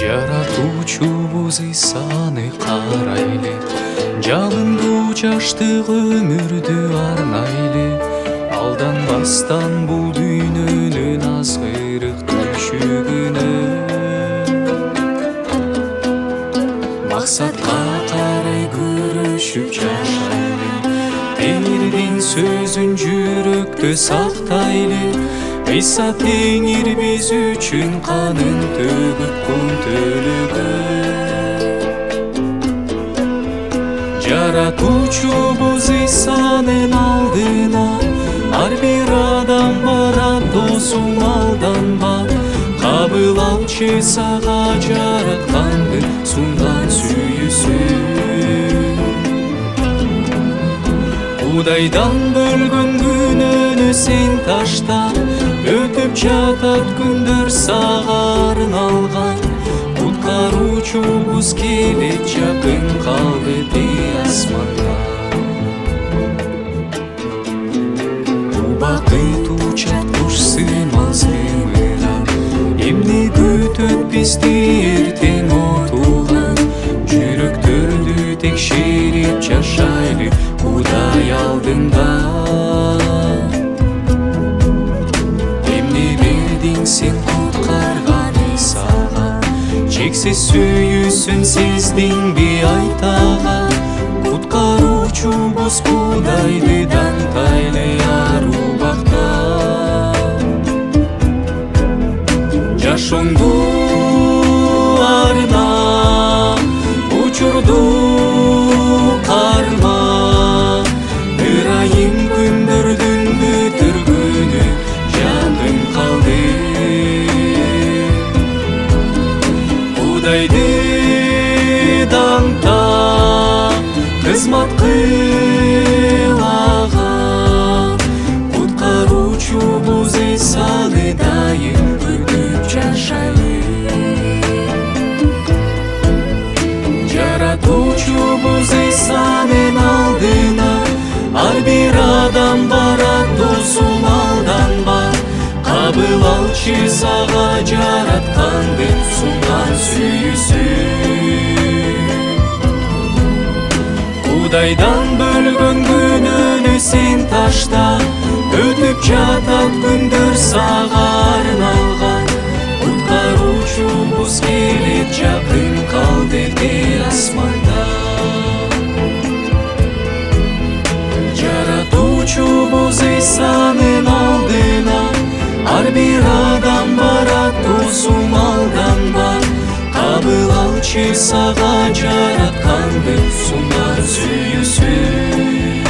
Жаратуучубуз Исаны карайлы, жалындуу жаштык өмүрдү арнайлы. Алданбастан бул дүйнөнүн азгырык түйшүгүнө, максатка карай күрөшүп жашайлы. Теңирдин сөзүн жүрөктө сактайлы. Иса теңир биз үчүн канын төгүп кун төлөгөн. Жаратуучубуз Исанын алдына, ар бир адам барат досум алданба. Кабыл алчы сага жараткандын сунган сүйүүсүн. Кудайдан бөлгөн күнөөнү сен ташта, өтүп жатат күндөр сага арналган. Куткаруучубуз келет, жакын калды де асманда. Убакыт учат куш сыймас ымырап, эмне күтөт бизди эртең отуган. Жүрөктөрдү текшерип жашайлы Кудай алдында. Сен куткарган Исага, чексиз сүйүүсүн сездиңби айтага. Куткаруучубуз Кудайды даңтайлы ар убакта. Жашооңду арна, учурду карма. Ырайым күндөрдүн бүтүргөнү жакын калды. Кудайды даңта, кызмат кыл ага. Куткаруучубуз Исаны дайым күтүп жашайлы. Жаратуучубуз Исанын алдына, ар бир адам барат досум алданба. Кабыл алчы сага жараткандын сунган сүйүүсүн. Кудайдан бөлгөн күнөөнү сен ташта, өтүп жатат күндөр сага арналган. Куткаруучубуз келет, жакын калды де асманда. Жаратуучубуз Исанын алдына, ар бир адам барат досум алданба. Кабыл алчы сага жараткандын сунган сүйүүсүн.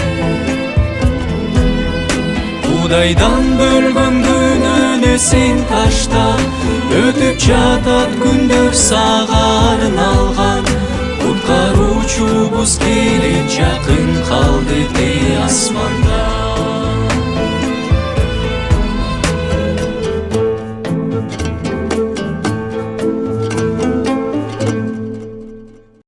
Кудайдан бөлгөн күнөөнү сен ташта, өтүп жатат күндөр сага арналган. Куткаруучубуз келет, жакын калды де асман.